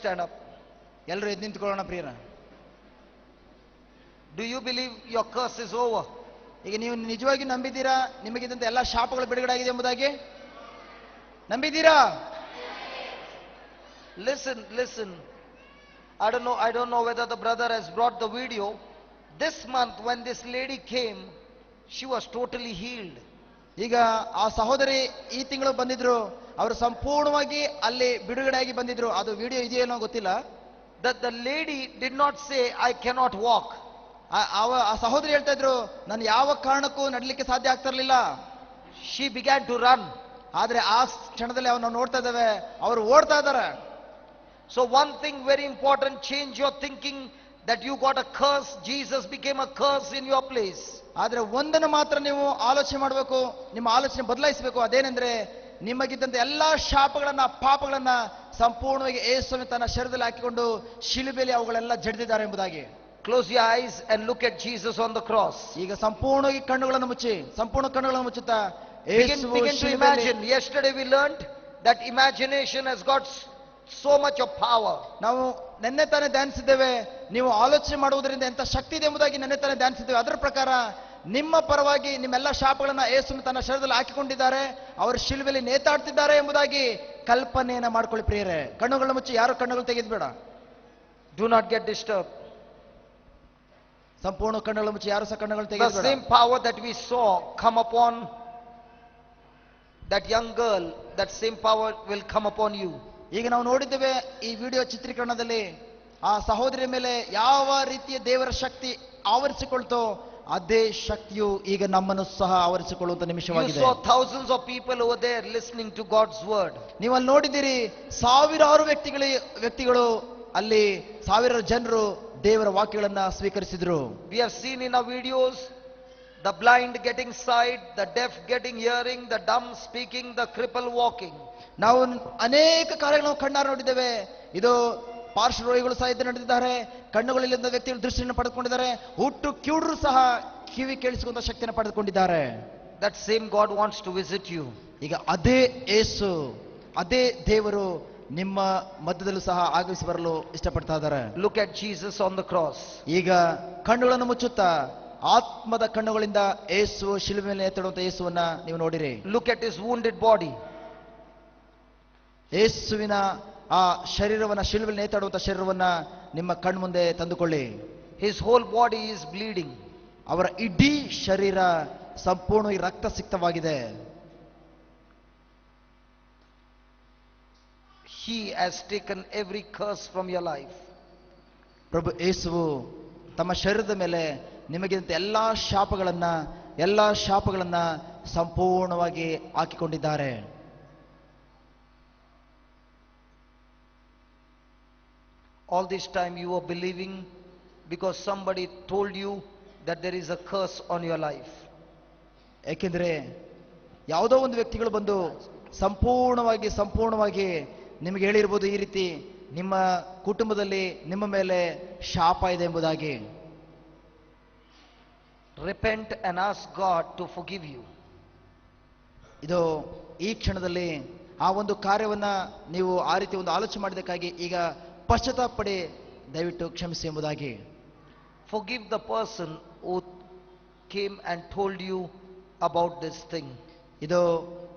stand up. ಎಲ್ಲರೂ ಎದ್ದು ನಿಂತ್ಕೊಳ್ಳೋಣ ಪ್ರಿಯರ. Do you believe your curse is over? ಈಗ ನೀವು ನಿಜವಾಗಿ ನಂಬಿದ್ದೀರಾ ನಿಮಗಿದ್ದಂತ ಎಲ್ಲ ಶಾಪಗಳು ಬಿಡುಗಡೆ ಆಗಿದೆ ಎಂಬುದಾಗಿ? ನಂಬಿದ್ದೀರಾ? Listen. I don't know whether the brother has brought the video. This month when this lady came, she was totally healed. ಈಗ ಆ ಸಹೋದರಿ ಈ ತಿಂಗಳು ಬಂದಿದ್ರು, ಅವರು ಸಂಪೂರ್ಣವಾಗಿ ಅಲ್ಲಿ ಬಿಡುಗಡೆಯಾಗಿ ಬಂದಿದ್ರು. ಅದು ವಿಡಿಯೋ ಇದೆಯೇನೋ ಗೊತ್ತಿಲ್ಲ. That the lady did not say I cannot walk. ಆ ಸಹೋದರಿ ಹೇಳ್ತಾ ಇದ್ರು, ನಾನು ಯಾವ ಕಾರಣಕ್ಕೂ ನಡಲಿಕ್ಕೆ ಸಾಧ್ಯ ಆಗ್ತಾ ಇರಲಿಲ್ಲ. She began to run. ಆದ್ರೆ ಆ ಕ್ಷಣದಲ್ಲಿ ನಾವು ನೋಡ್ತಾ ಇದ್ದೇವೆ, ಅವರು ಓಡ್ತಾ ಇದ್ದಾರೆ. So one thing very important, change your thinking that you got a curse. Jesus became a curse in your place. ಆದ್ರೆ ಒಂದನ್ನು ಮಾತ್ರ ನೀವು ಆಲೋಚನೆ ಮಾಡಬೇಕು, ನಿಮ್ಮ ಆಲೋಚನೆ ಬದಲಾಯಿಸಬೇಕು. ಅದೇನೆಂದ್ರೆ ನಿಮಗಿದ್ದಂತ ಎಲ್ಲಾ ಶಾಪಗಳನ್ನ ಪಾಪಗಳನ್ನ ಸಂಪೂರ್ಣವಾಗಿ ಯೇಸುವಿನ ತನ್ನ ಶರೀರದಲ್ಲಿ ಹಾಕಿಕೊಂಡು ಶಿಲುಬೆಯಲ್ಲಿ ಅವುಗಳೆಲ್ಲ ಜಡಿದಿದ್ದಾರೆ ಎಂಬುದಾಗಿ. Close your eyes and look at Jesus on the cross. ಈಗ ಸಂಪೂರ್ಣವಾಗಿ ಕಣ್ಣುಗಳನ್ನು ಮುಚ್ಚಿ, ಸಂಪೂರ್ಣ ಕಣ್ಣುಗಳನ್ನು ಮುಚ್ಚುತ್ತಾ begin to imagine. Yesterday we learned that imagination has got so much of power. ನಾವು ನೆನ್ನೆ ತಾನೇ ಧ್ಯಾನಿಸಿದ್ದೇವೆ, ನೀವು ಆಲೋಚನೆ ಮಾಡುವುದರಿಂದ ಎಂತ ಶಕ್ತಿ ಇದೆ ಎಂಬುದಾಗಿ ನೆನ್ನೆ ತಾನೇ ಧ್ಯಾನಿಸಿದ್ದೇವೆ. ಅದರ ಪ್ರಕಾರ ನಿಮ್ಮ ಪರವಾಗಿ ನಿಮ್ಮೆಲ್ಲ ಶಾಪಗಳನ್ನ ಯೇಸು ತನ್ನ ಶರೀರದಲ್ಲಿ ಹಾಕಿಕೊಂಡಿದ್ದಾರೆ, ಅವರು ಶಿಲುಬೆಯಲ್ಲಿ ನೇತಾಡ್ತಿದ್ದಾರೆ ಎಂಬುದಾಗಿ ಕಲ್ಪನೆಯನ್ನ ಮಾಡ್ಕೊಳ್ಳಿ ಪ್ರಿಯರೇ. ಕಣ್ಣುಗಳನ್ನು ಮುಚ್ಚಿ, ಯಾರು ಕಣ್ಣುಗಳು ತೆಗೆದ್ಬೇಡ. Do not get disturbed. ಸಂಪೂರ್ಣ ಕಣ್ಣುಗಳನ್ನು ಮುಚ್ಚಿ, ಯಾರು ಸಹ ಕಣ್ಣುಗಳು The ತೆಗೆದ್ಬೇಡ. same power that we saw come upon that young girl, that same power will come upon you. ಈಗ ನಾವು ನೋಡಿದ್ದೇವೆ ಈ ವಿಡಿಯೋ ಚಿತ್ರೀಕರಣದಲ್ಲಿ ಆ ಸಹೋದರಿಯ ಮೇಲೆ ಯಾವ ರೀತಿಯ ದೇವರ ಶಕ್ತಿ ಆವರಿಸಿಕೊಳ್ತೋ ಅದೇ ಶಕ್ತಿಯು ಈಗ ನಮ್ಮನ್ನು ಸಹ ಆವರಿಸಿಕೊಳ್ಳುವಂತ You ನಿಮಿಷವಾಗಿದೆ. saw thousands of people over there listening to God's word. ನೀವು ಅಲ್ಲಿ ನೋಡಿದ್ದೀರಿ, ಸಾವಿರಾರು ವ್ಯಕ್ತಿಗಳು ಅಲ್ಲಿ ಸಾವಿರಾರು ಜನರು ದೇವರ ವಾಕ್ಯಗಳನ್ನ ಸ್ವೀಕರಿಸಿದ್ರು. We have seen in our videos the blind getting sight, the deaf getting hearing, the dumb speaking, the cripple walking. ನಾವು ಅನೇಕ ಕಾರ್ಯಗಳನ್ನು ಕಣ್ಣಾರೆ ನೋಡಿದ್ದೇವೆ. ಇದು ಪಾರ್ಶ್ವರೋಗಿಗಳು ಸಹ ಎದ್ದು ನಡೆದಿದ್ದಾರೆ, ಕಣ್ಣುಗಳಿಲ್ಲದ ವ್ಯಕ್ತಿಗಳು ದೃಷ್ಟಿಯನ್ನು ಪಡೆದುಕೊಂಡಿದ್ದಾರೆ, ಹುಟ್ಟು ಕಿವುಡರು ಸಹ ಕಿವಿ ಕೇಳಿಸುವಂತ ಶಕ್ತಿಯನ್ನು ಪಡೆದುಕೊಂಡಿದ್ದಾರೆ. That same God wants to visit you. ಈಗ ಅದೇ ಯೇಸು, ಅದೇ ದೇವರು ನಿಮ್ಮ ಮಧ್ಯದಲ್ಲೂ ಸಹ ಆಗಮಿಸಿ ಬರಲು ಇಷ್ಟಪಡ್ತಾ ಇದ್ದಾರೆ. Look at Jesus on the cross. ಈಗ ಕಣ್ಣುಗಳನ್ನು ಮುಚ್ಚುತ್ತಾ ಆತ್ಮದ ಕಣ್ಣುಗಳಿಂದ ಯೇಸು ಶಿಲುಬೆ ಮೇಲೆ ಎತ್ತಿಡುವಂತ ಯೇಸುವನ್ನ ನೀವು ನೋಡಿರಿ. Look at his wounded body. ಯೇಸುವಿನ ಆ ಶರೀರವನ್ನ, ಶಿಲುಬೆಯಲ್ಲಿ ನೇತಾಡುವಂತ ಶರೀರವನ್ನ ನಿಮ್ಮ ಕಣ್ಮುಂದೆ ತಂದುಕೊಳ್ಳಿ. His whole body is bleeding. ಅವರ ಇಡೀ ಶರೀರ ಸಂಪೂರ್ಣವಾಗಿ ರಕ್ತಸಿಕ್ತವಾಗಿದೆ. He has taken every curse from your life. ಪ್ರಭು ಯೇಸುವು ತಮ್ಮ ಶರೀರದ ಮೇಲೆ ನಿಮಗಿಂತ ಎಲ್ಲಾ ಶಾಪಗಳನ್ನ ಸಂಪೂರ್ಣವಾಗಿ ಹಾಕಿಕೊಂಡಿದ್ದಾರೆ. All this time you were believing because somebody told you that there is a curse on your life. ಯಾಕೆಂದ್ರೆ ಯಾವುದೋ ಒಂದು ವ್ಯಕ್ತಿಗಳು ಬಂದು ಸಂಪೂರ್ಣವಾಗಿ ನಿಮಗೆ ಹೇಳಿರ್ಬೋದು, ಈ ರೀತಿ ನಿಮ್ಮ ಕುಟುಂಬದಲ್ಲಿ ನಿಮ್ಮ ಮೇಲೆ ಶಾಪ ಇದೆ ಎಂಬುದಾಗಿ. Repent and ask God to forgive you. ಇದು ಈ ಕ್ಷಣದಲ್ಲಿ ಆ ಒಂದು ಕಾರ್ಯವನ್ನ ನೀವು ಆ ರೀತಿ ಒಂದು ಆಲೋಚನೆ ಮಾಡಿದಕ್ಕಾಗಿ ಈಗ ಪಶ್ಚಾತ್ತಾಪ ಪಡಿ, ದಯವಿಟ್ಟು ಕ್ಷಮಿಸಿ ಎಂಬುದಾಗಿ. Forgive the person who came and told you about this thing. ಇದು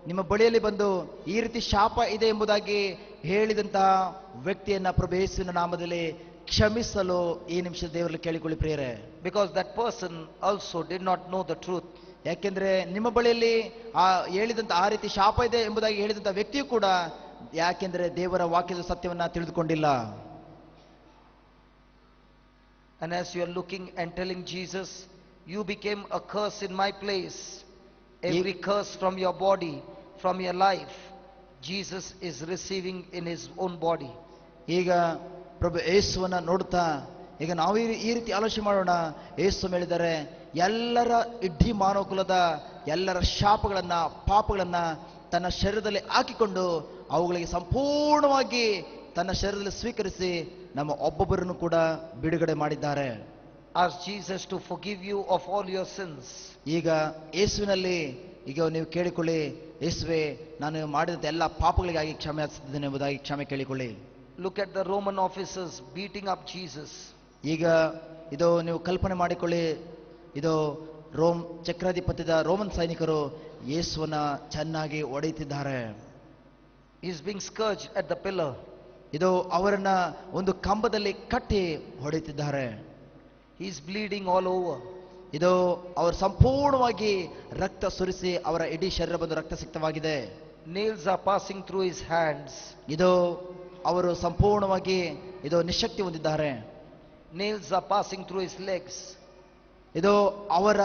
ನಿಮ್ಮ ಬಳಿಯಲ್ಲಿ ಬಂದು ಈ ರೀತಿ ಶಾಪ ಇದೆ ಎಂಬುದಾಗಿ ಹೇಳಿದಂತಹ ವ್ಯಕ್ತಿಯನ್ನ ಪ್ರಭು ಯೇಸುವಿನ ನಾಮದಲ್ಲಿ ಕ್ಷಮಿಸಲು ಈ ನಿಮಿಷ ದೇವರಲ್ಲಿ ಕೇಳಿಕೊಳ್ಳಿ ಪ್ರಿಯರೇ. Because that person also did not know the truth. ಯಾಕೆಂದ್ರೆ ನಿಮ್ಮ ಬಳಿಯಲ್ಲಿ ಆ ಹೇಳಿದಂತ ಆ ರೀತಿ ಶಾಪ ಇದೆ ಎಂಬುದಾಗಿ ಹೇಳಿದಂತ ವ್ಯಕ್ತಿಯು ಕೂಡ ಯಾಕೆಂದ್ರೆ ದೇವರ ವಾಕ್ಯದ ಸತ್ಯವನ್ನ ತಿಳಿದುಕೊಂಡಿಲ್ಲ. And as you are looking and telling Jesus, you became a curse in my place. Every curse from your body, from your life, Jesus is receiving in his own body. ಈಗ ಪ್ರಭು ಯೇಸುವನ್ನ ನೋಡುತ್ತಾ ಈಗ ನಾವು ಈ ರೀತಿ ಆಲೋಚನೆ ಮಾಡೋಣ. ಯೇಸು ಹೇಳಿದ್ದಾರೆ, ಎಲ್ಲರ ಇಡೀ ಮಾನವ ಕುಲದ ಎಲ್ಲರ ಶಾಪಗಳನ್ನ ಪಾಪಗಳನ್ನ ತನ್ನ ಶರೀರದಲ್ಲಿ ಹಾಕಿಕೊಂಡು ಅವುಗಳಿಗೆ ಸಂಪೂರ್ಣವಾಗಿ ತನ್ನ ಶರೀರದಲ್ಲಿ ಸ್ವೀಕರಿಸಿ ನಮ್ಮ ಒಬ್ಬೊಬ್ಬರನ್ನು ಕೂಡ ಬಿಡುಗಡೆ ಮಾಡಿದ್ದಾರೆ. Ask Jesus to forgive you of all your sins. ಈಗ ಯೇಸುವಿನಲ್ಲಿ ಈಗ ನೀವು ಕೇಳಿಕೊಳ್ಳಿ, ಯೇಸುವೆ ನಾನು ಮಾಡಿದಂತ ಎಲ್ಲ ಪಾಪಗಳಿಗಾಗಿ ಕ್ಷಮೆ ಯಾಚಿಸುತ್ತೇನೆ ಎಂಬುದಾಗಿ ಕ್ಷಮೆ ಕೇಳಿಕೊಳ್ಳಿ. Look at the Roman officers beating up Jesus. ಈಗ ಇದು ನೀವು ಕಲ್ಪನೆ ಮಾಡಿಕೊಳ್ಳಿ, ಇದು ರೋಮ್ ಚಕ್ರಾಧಿಪತ್ಯದ ರೋಮನ್ ಸೈನಿಕರು ಯೇಸುವನ್ನ ಚೆನ್ನಾಗಿ ಹೊಡೆಯುತ್ತಿದ್ದಾರೆ. He is being scourged at the pillar. ಇದು ಅವರನ್ನ ಒಂದು ಕಂಬದಲ್ಲಿ ಕಟ್ಟಿ ಹೊಡೆಯುತ್ತಿದ್ದಾರೆ. He is bleeding all over. ಇದು ಅವರು ಸಂಪೂರ್ಣವಾಗಿ ರಕ್ತ ಸುರಿಸಿ ಅವರ ಇಡೀ ಶರೀರ ಬಂದು ರಕ್ತಸಿಕ್ತವಾಗಿದೆ. Nails are passing through his hands. ಇದು ಅವರು ಸಂಪೂರ್ಣವಾಗಿ ಇದು ನಿಶಕ್ತಿ ಹೊಂದಿದ್ದಾರೆ. Nails are passing through his legs. ಇದು ಅವರ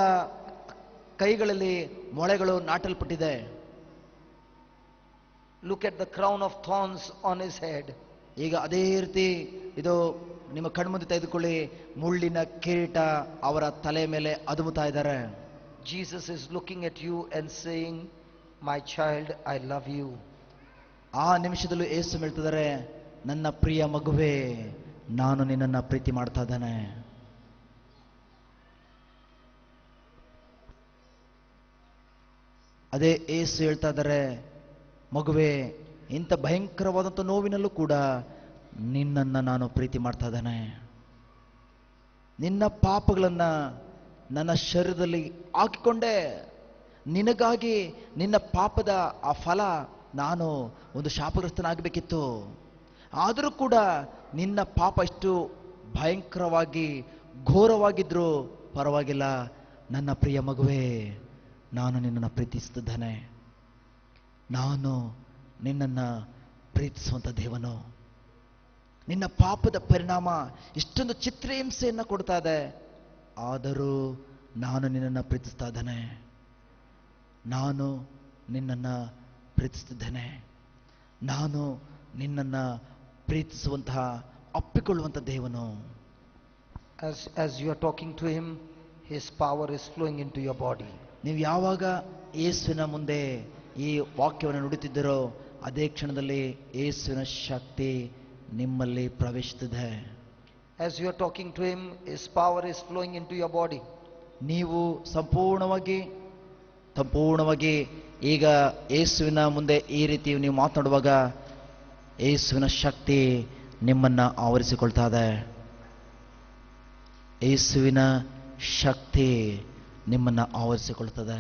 ಕೈಗಳಲ್ಲಿ ಮೊಳೆಗಳು ನಾಟಲ್ಪಟ್ಟಿದೆ. Look at the crown of thorns on his head. ಈಗ ಅದೇ ರೀತಿ ಇದು ನಿಮ್ಮ ಕಣ್ಮುಂದೆ ತೆಗೆದುಕೊಳ್ಳಿ, ಮುಳ್ಳಿನ ಕಿರೀಟ ಅವರ ತಲೆ ಮೇಲೆ ಅದುಮುತ್ತಾ ಇದ್ದಾರೆ. Jesus is looking at you and saying, my child, I love you. ಆ ನಿಮಿಷದಲ್ಲೂ ಯೇಸು ಹೇಳ್ತಿದ್ದಾರೆ, ನನ್ನ ಪ್ರಿಯ ಮಗುವೇ, ನಾನು ನಿನ್ನನ್ನ ಪ್ರೀತಿ ಮಾಡ್ತಾ ಇದ್ದೇನೆ. ಅದೇ ಯೇಸು ಹೇಳ್ತಾ ಇದ್ದಾರೆ, ಮಗುವೇ, ಇಂಥ ಭಯಂಕರವಾದಂಥ ನೋವಿನಲ್ಲೂ ಕೂಡ ನಿನ್ನನ್ನ ನಾನು ಪ್ರೀತಿ ಮಾಡ್ತಾ ಇದ್ದೇನೆ. ನಿನ್ನ ಪಾಪಗಳನ್ನ ನನ್ನ ಶರೀರದಲ್ಲಿ ಹಾಕಿಕೊಂಡೆ. ನಿನಗಾಗಿ ನಿನ್ನ ಪಾಪದ ಆ ಫಲ ನಾನು ಒಂದು ಶಾಪಗ್ರಸ್ತನಾಗಬೇಕಿತ್ತು. ಆದರೂ ಕೂಡ ನಿನ್ನ ಪಾಪ ಇಷ್ಟು ಭಯಂಕರವಾಗಿ ಘೋರವಾಗಿದ್ರೂ ಪರವಾಗಿಲ್ಲ, ನನ್ನ ಪ್ರಿಯ ಮಗುವೇ, ನಾನು ನಿನ್ನನ್ನು ಪ್ರೀತಿಸುತ್ತಿದ್ದೇನೆ. ನಾನು ನಿನ್ನನ್ನು ಪ್ರೀತಿಸುವಂಥ ದೇವನು. ನಿನ್ನ ಪಾಪದ ಪರಿಣಾಮ ಇಷ್ಟೊಂದು ಚಿತ್ರಹಿಂಸೆಯನ್ನು ಕೊಡ್ತಾ ಇದೆ, ಆದರೂ ನಾನು ನಿನ್ನನ್ನು ಪ್ರೀತಿಸ್ತಾ ಇದ್ದೇನೆ. ನಾನು ನಿನ್ನನ್ನು ಪ್ರೀತಿಸುತ್ತಿದ್ದೇನೆ. ನಾನು ನಿನ್ನನ್ನು ಪ್ರೀತಿಸುವಂತಹ ಅಪ್ಪಿಕೊಳ್ಳುವಂಥ ದೇವನು. As you are talking to him, his power is flowing into your body. ನೀವು ಯಾವಾಗ ಯೇಸುವಿನ ಮುಂದೆ ಈ ವಾಕ್ಯವನ್ನು ನುಡಿತಿದ್ದೀರೋ ಅದೇ ಕ್ಷಣದಲ್ಲಿ ಯೇಸುವಿನ ಶಕ್ತಿ ನಿಮ್ಮಲ್ಲಿ ಪ್ರವೇಶಿಸುತ್ತದೆ. As you are talking to him, his power is flowing into your body. ನೀವು ಸಂಪೂರ್ಣವಾಗಿ ಈಗ ಯೇಸುವಿನ ಮುಂದೆ ಈ ರೀತಿ ನೀವು ಮಾತನಾಡುವಾಗ ಯೇಸುವಿನ ಶಕ್ತಿ ನಿಮ್ಮನ್ನ ಆವರಿಸಿಕೊಳ್ತಾ ಇದೆ. ಯೇಸುವಿನ ಶಕ್ತಿ ನಿಮ್ಮನ್ನ ಆವರಿಸಿಕೊಳ್ತದೆ.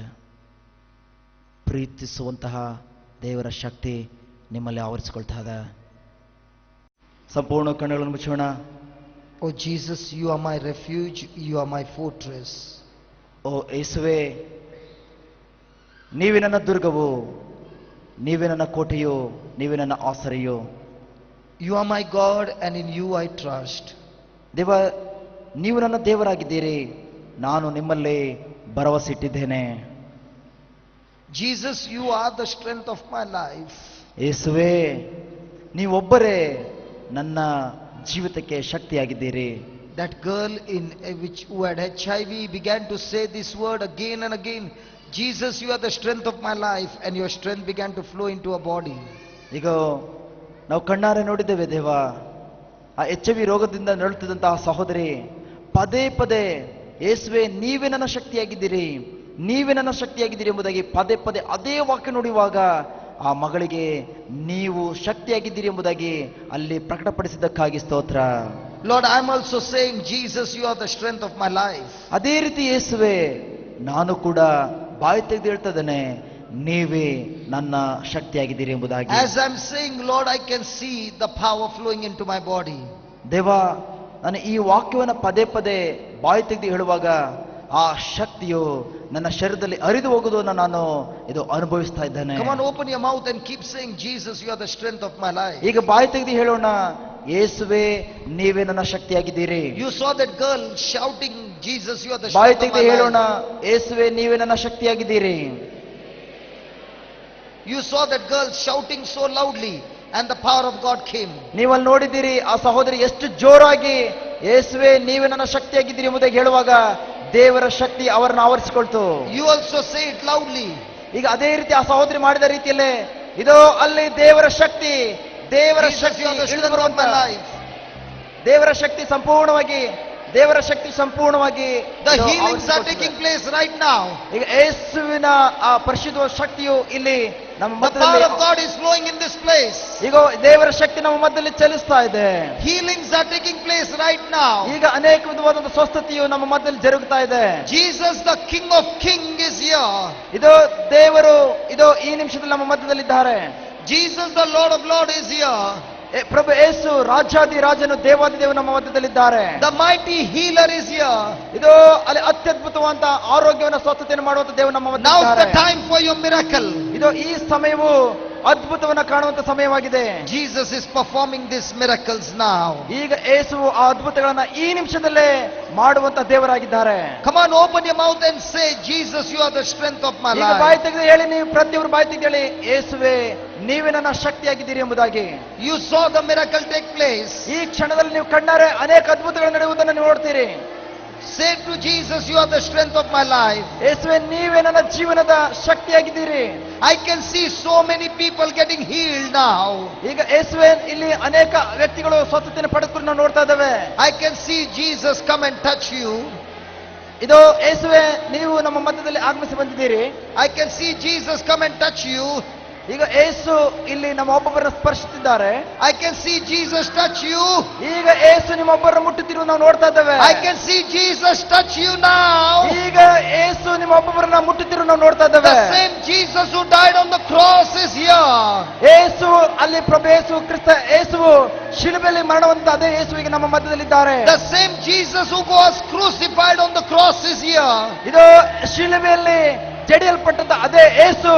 ಪ್ರೀತಿಸುವಂತಹ ದೇವರ ಶಕ್ತಿ ನಿಮ್ಮಲ್ಲಿ ಆವರಿಸಿಕೊಳ್ತಾ ಇದೆ. ಸಂಪೂರ್ಣ ಕಣ್ಣುಗಳನ್ನು ಮುಚ್ಚೋಣ. Oh Jesus, you are my refuge, you are my fortress. ಓ ಯೇಸುವೇ, ನೀವೇ ನನ್ನ ದುರ್ಗವು, ನೀವೇ ನನ್ನ ಕೋಟೆಯು, ನೀವೇ ನನ್ನ ಆಸರೆಯು. You are my God and in you I trust. ದೇವ, ನೀವು ನನ್ನ ದೇವರಾಗಿದ್ದೀರಿ, ನಾನು ನಿಮ್ಮಲ್ಲಿ ಭರವಸೆ ಇಟ್ಟಿದ್ದೇನೆ. Jesus, you are the strength of my life. ಯೇಸುವೇ, ನೀವೊಬ್ಬರೇ ನನ್ನ ಜೀವಿತಕ್ಕೆ ಶಕ್ತಿಯಾಗಿದ್ದೀರಿ. That girl who had HIV began to say this word again and again. Jesus, you are the strength of my life, and your strength began to flow into her body. ಈಗ ನಾವು ಕಣ್ಣಾರೆ ನೋಡಿದ್ದೇವೆ ದೇವ, ಆ HIV ರೋಗದಿಂದ ನರಳುತ್ತಿದ್ದಂತಹ ಸಹೋದರಿ ಪದೇ ಪದೇ ಯೇಸುವೆ ನೀವೇ ನನ್ನ ಶಕ್ತಿಯಾಗಿದ್ದೀರಿ, ನೀವೇ ನನ್ನ ಶಕ್ತಿಯಾಗಿದ್ದೀರಿ ಎಂಬುದಾಗಿ ಪದೇ ಪದೇ ಅದೇ ವಾಕ್ಯ ನುಡಿಯುವಾಗ ಆ ಮಗಳಿಗೆ ನೀವು ಶಕ್ತಿಯಾಗಿದ್ದೀರಿ ಎಂಬುದಾಗಿ ಅಲ್ಲಿ ಪ್ರಕಟಪಡಿಸಿದ್ದಕ್ಕಾಗಿ ಸ್ತೋತ್ರ. Lord, I am also saying, Jesus, you are the strength of my life. ಅದೇ ರೀತಿ ಯೇಸುವೆ, ನಾನು ಕೂಡ ಬಾಯಿ ತೆಗೆದು ಹೇಳ್ತಾ ಇದ್ದೇನೆ, ನೀವೇ ನನ್ನ ಶಕ್ತಿಯಾಗಿದ್ದೀರಿ ಎಂಬುದಾಗಿ. As I am saying, Lord, I can see the power flowing into my body. ದೇವ, ನಾನು ಈ ವಾಕ್ಯವನ್ನು ಪದೇ ಪದೇ ಬಾಯಿ ತೆಗೆದು ಹೇಳುವಾಗ ಆ ಶಕ್ತಿಯು ನನ್ನ ಶರೀರದಲ್ಲಿ ಹರಿದು ಹೋಗುವುದನ್ನು ನಾನು ಇದು ಅನುಭವಿಸ್ತಾ ಇದ್ದೇನೆ. Come on, open your mouth and keep saying, Jesus, you are the strength of my life. ಈಗ ಬಾಯಿ ತೆಗೆದು ಹೇಳೋಣ, ಯೇಸುವೆ ನೀವೇ ನನ್ನ ಶಕ್ತಿಯಾಗಿದ್ದೀರಿ. You saw that girl shouting, Jesus, you are the ಬಾಯಿ strength of ತೆಗೆದು my ಹೇಳೋಣ, life. ಯೇಸುವೆ ನೀವೇ ನನ್ನ ಶಕ್ತಿಯಾಗಿದ್ದೀರಿ. You saw that girl shouting so loudly and the power of God came. ನೀವಲ್ಲಿ ನೋಡಿದ್ದೀರಿ ಆ ಸಹೋದರಿ ಎಷ್ಟು ಜೋರಾಗಿ ಯೇಸುವೆ ನೀವೇ ನನ್ನ ಶಕ್ತಿಯಾಗಿದ್ದೀರಿ ಎಂಬುದಾಗಿ ಹೇಳುವಾಗ ದೇವರ ಶಕ್ತಿ ಅವರನ್ನು ಆವರಿಸಿಕೊಳ್ತು. You also say it loudly. ಈಗ ಅದೇ ರೀತಿ ಆ ಸಹೋದರಿ ಮಾಡಿದ ರೀತಿಯಲ್ಲೇ ಇದೋ ಅಲ್ಲಿ ದೇವರ ಶಕ್ತಿ, ದೇವರ Jesus, Shakti you are the ಇಳಿದು strength of ಬರುವಂತ my life. ದೇವರ ಶಕ್ತಿ ಸಂಪೂರ್ಣವಾಗಿ ದೇವರ ಶಕ್ತಿ ಸಂಪೂರ್ಣವಾಗಿ The ಇದು healings are ಆವರಿಸಿಕೊಳ್ತಿದೆ. taking place right now. ಈಗ ಯೇಸುವಿನ ಆ ಪರಿಶುದ್ಧ ಶಕ್ತಿಯು ಇಲ್ಲಿ ನಮ್ಮ The power ಮಧ್ಯದಲ್ಲಿ of God is flowing in this place. ಈಗ ದೇವರ ಶಕ್ತಿ ನಮ್ಮ ಮಧ್ಯದಲ್ಲಿ ಚಲಿಸ್ತಾ ಇದೆ. Healings are taking place right now. ಈಗ ಅನೇಕ ವಿಧವಾದ ಸ್ವಸ್ಥತೆಯು ನಮ್ಮ ಮಧ್ಯದಲ್ಲಿ ಜರುಗುತ್ತಾ ಇದೆ. Jesus, the King of Kings, is here. ಇದು ದೇವರು ಇದು ಈ ನಿಮಿಷದಲ್ಲಿ ನಮ್ಮ ಮಧ್ಯದಲ್ಲಿದ್ದಾರೆ. Jesus, the Lord of Lords, is here. ಪ್ರಭು ಯೇಸು ರಾಜಾದಿ ರಾಜನು ದೇವಾದಿ ದೇವರು ನಮ್ಮ ಮಧ್ಯದಲ್ಲಿದ್ದಾರೆ. The mighty healer is here. ಇದು ಅಲ್ಲಿ ಅತ್ಯದ್ಭುತವಾದ ಆರೋಗ್ಯವನ್ನು ಸ್ವಸ್ಥತೆಯನ್ನು ಮಾಡುವಂತ ದೇವರು ನಮ್ಮ Now is ಮಧ್ಯದಲ್ಲಿದ್ದಾರೆ. the time for your miracle. ಇದು ಈ ಸಮಯವು ಅದ್ಭುತವನ್ನ ಕಾಣುವಂತ ಸಮಯವಾಗಿದೆ. Jesus is performing these miracles now. ಈಗ ಯೇಸು ಆ ಅದ್ಭುತಗಳನ್ನ ಈ ನಿಮಿಷದಲ್ಲೇ ಮಾಡುವಂತ ದೇವರಾಗಿದ್ದಾರೆ. Come on, open your mouth and say, Jesus, you are the strength of my ಈಗ ಬಾಯಿ life. ತೆಗೆದು ಹೇಳಿ, ನೀವು ಪ್ರತಿಯೊಬ್ಬರು ಬಾಯಿ ತೆಗೆದು ಹೇಳಿ, ಯೇಸುವೆ ನೀವೇ ನನ್ನ ಶಕ್ತಿಯಾಗಿದ್ದೀರಿ ಎಂಬುದಾಗಿ. You saw the miracle take place. ಈ ಕ್ಷಣದಲ್ಲಿ ನೀವು ಕಣ್ಣಾರೆ ಅನೇಕ ಅದ್ಭುತಗಳು ನಡೆಯುವುದನ್ನು ನೀವು ನೋಡ್ತೀರಿ. Say to Jesus, you are the strength of my life. ಯೇಸುವೆ ನೀವೇ ನನ್ನ ಜೀವನದ ಶಕ್ತಿಯಾಗಿದ್ದೀರಿ. I can see so many people getting healed now. ಈಗ ಯೇಸುವೆ ಇಲ್ಲಿ ಅನೇಕ ವ್ಯಕ್ತಿಗಳು ಸ್ವಸ್ಥತೆಯನ್ನು ಪಡೆದುಕೊಂಡು ನಾವು ನೋಡ್ತಾ ಇದ್ದೇವೆ. I can see Jesus come and touch you. ಇದು ಯೇಸುವೆ ನೀವು ನಮ್ಮ ಮಧ್ಯದಲ್ಲಿ ಆಗಮಿಸಿ ಬಂದಿದ್ದೀರಿ. I can see Jesus come and touch you. ಈಗ ಯೇಸು ಇಲ್ಲಿ ನಮ್ಮ ಒಬ್ಬೊಬ್ಬರನ್ನ ಸ್ಪರ್ಶಿಸಿದ್ದಾರೆ. I can see Jesus touch you. ಈಗ ಯೇಸು ನಿಮ್ಮೊಬ್ಬರನ್ನ ಮುಟ್ಟುತ್ತಿರುವ ನಾವು ನೋಡ್ತಾ ಇದ್ದೇವೆ. I can see Jesus touch you now. ಈಗ ಯೇಸು ನಿಮ್ಮ ಒಬ್ಬೊಬ್ಬರನ್ನ ಮುಟ್ಟುತ್ತಿರುವ ನಾವು ನೋಡ್ತಾ ಇದ್ದೇವೆ. The same Jesus who died on the cross is here. ಯೇಸು ಅಲ್ಲಿ ಪ್ರಭು ಯೇಸು ಕ್ರಿಸ್ತ ಯೇಸುವು ಶಿಲುಬೆಯಲ್ಲಿ ಮರಣವಂತ ಅದೇ ಯೇಸು ಈಗ ನಮ್ಮ ಮಧ್ಯದಲ್ಲಿದ್ದಾರೆ. The same Jesus who was crucified on the cross is here. ಇದು ಶಿಲುಬೆಯಲ್ಲಿ ಜಡಿಯಲ್ಪಟ್ಟಂತ ಅದೇ ಯೇಸು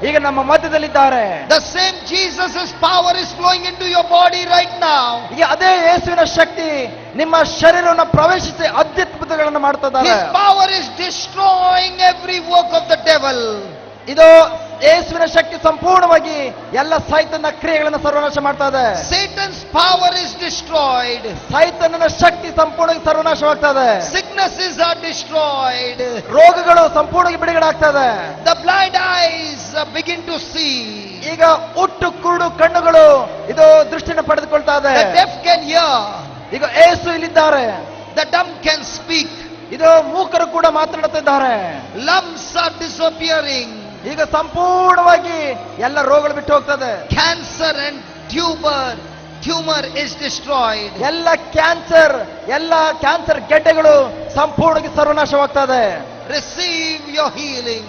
ಈಗ ನಮ್ಮ ಮಧ್ಯದಲ್ಲಿದ್ದಾರೆ. The same Jesus' power is flowing into your body right now. ಈಗ ಅದೇ ಯೇಸುವಿನ ಶಕ್ತಿ ನಿಮ್ಮ ಶರೀರವನ್ನು ಪ್ರವೇಶಿಸಿ ಅದ್ಭುತಗಳನ್ನು ಮಾಡ್ತಾ ಇದ್ದಾರೆ. His power is destroying every work of the devil. ಇದು ಯೇಸುವಿನ ಶಕ್ತಿ ಸಂಪೂರ್ಣವಾಗಿ ಎಲ್ಲ ಸೈತನ ಕ್ರಿಯೆಗಳನ್ನು ಸರ್ವನಾಶ ಮಾಡ್ತಾ ಇದೆ. Satan's power is destroyed. ಸೈತನನ ಶಕ್ತಿ ಸಂಪೂರ್ಣವಾಗಿ ಸರ್ವನಾಶವಾಗ್ತಾ ಇದೆ. Sicknesses are destroyed. ರೋಗಗಳು ಸಂಪೂರ್ಣವಾಗಿ ಬಿಡುಗಡೆ ಆಗ್ತಾ ಇದೆ. The blind eyes begin to see. ಈಗ ಹುಟ್ಟು ಕುರುಡು ಕಣ್ಣುಗಳು ಇದು ದೃಷ್ಟಿಯನ್ನು ಪಡೆದುಕೊಳ್ತಾ ಇದೆ. The deaf can hear. ಈಗ ಯೇಸು ಇಲ್ಲಿದ್ದಾರೆ. The dumb can speak. ಇದು ಮೂಕರು ಕೂಡ ಮಾತನಾಡುತ್ತಿದ್ದಾರೆ. Lumps are disappearing. ಈಗ ಸಂಪೂರ್ಣವಾಗಿ ಎಲ್ಲ ರೋಗಗಳು ಬಿಟ್ಟು ಹೋಗ್ತದೆ. Cancer and tumor is destroyed. ಎಲ್ಲ ಕ್ಯಾನ್ಸರ್ ಗೆಡ್ಡೆಗಳು ಸಂಪೂರ್ಣವಾಗಿ ಸರ್ವನಾಶವಾಗ್ತದೆ. Receive your healing.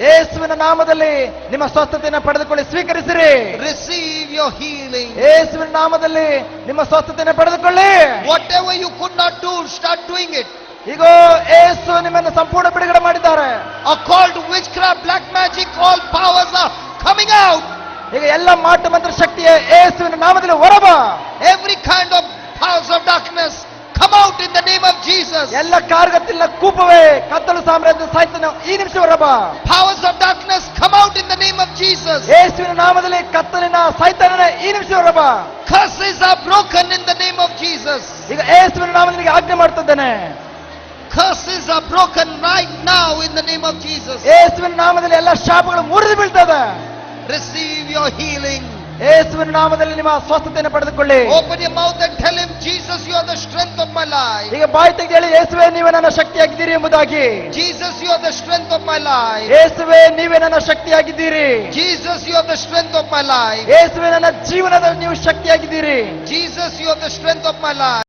ಯೇಸುವಿನ ನಾಮದಲ್ಲಿ ನಿಮ್ಮ ಸ್ವಸ್ಥತೆಯನ್ನು ಪಡೆದುಕೊಳ್ಳಿ, ಸ್ವೀಕರಿಸಿರಿ. Receive your healing. ಯೇಸುವಿನ ನಾಮದಲ್ಲಿ ನಿಮ್ಮ ಸ್ವಸ್ಥತೆಯನ್ನು ಪಡೆದುಕೊಳ್ಳಿ. Whatever you could not do, start doing it. ಈಗ ಯೇಸು ನಿಮ್ಮನ್ನು ಸಂಪೂರ್ಣ ಬಿಡುಗಡೆ ಮಾಡಿದ್ದಾರೆ. Occult witchcraft, black magic, all powers are coming out. ಈಗ ಎಲ್ಲ ಮಾಟ ಮಂತ್ರ ಶಕ್ತಿಯ ಯೇಸುವಿನ ನಾಮದಲ್ಲಿ ಹೊರಬ. Every kind of powers of darkness come out in the name of Jesus. ಎಲ್ಲ ಕಾರ್ಗತ್ತಿಲ್ಲ ಕೂಪವೇ ಕತ್ತಲು ಸಾಮ್ರಾಜ್ಯ ಸಾಯ್ತಾನೆ ಈ ನಿಮಿಷ ಹೊರಬ. Powers of darkness come out in the name of Jesus. ಯೇಸುವಿನ ನಾಮದಲ್ಲಿ ಕತ್ತಲಿನ ಸೈತಾನನೇ ಈ ನಿಮಿಷ ಹೊರಬ. Curses are broken in the name of Jesus. ಈಗ ಯೇಸುವಿನ ನಾಮದಲ್ಲಿ ನಿನಗೆ ಆಜ್ಞೆ ಮಾಡ್ತಿದ್ದೇನೆ. Curses are broken right now in the name of Jesus. ಯೇಸುವಿನ ನಾಮದಲ್ಲಿ ಎಲ್ಲ ಶಾಪಗಳು ಮುರಿದು ಬೀಳ್ತದೆ. Receive your healing. ಯೇಸುವಿನ ನಾಮದಲ್ಲಿ ನಿಮ್ಮ ಸ್ವಸ್ಥತೆಯನ್ನು ಪಡೆದುಕೊಳ್ಳಿ. Open your mouth and tell him, Jesus, you are the strength of my life. ಈಗ ಬಾಯಿ ತೆಗೆದು ಹೇಳಿ, ಯೇಸುವೆ ನೀವೇ ನನ್ನ ಶಕ್ತಿಯಾಗಿದ್ದೀರಿ ಎಂಬುದಾಗಿ. Jesus, you are the strength of my life. ಯೇಸುವೆ ನೀವೇ ನನ್ನ ಶಕ್ತಿಯಾಗಿದ್ದೀರಿ. Jesus, you are the strength of my life. ಯೇಸುವೆ ನನ್ನ ಜೀವನದ ನೀವು ಶಕ್ತಿಯಾಗಿದ್ದೀರಿ. Jesus, you are the strength of my life.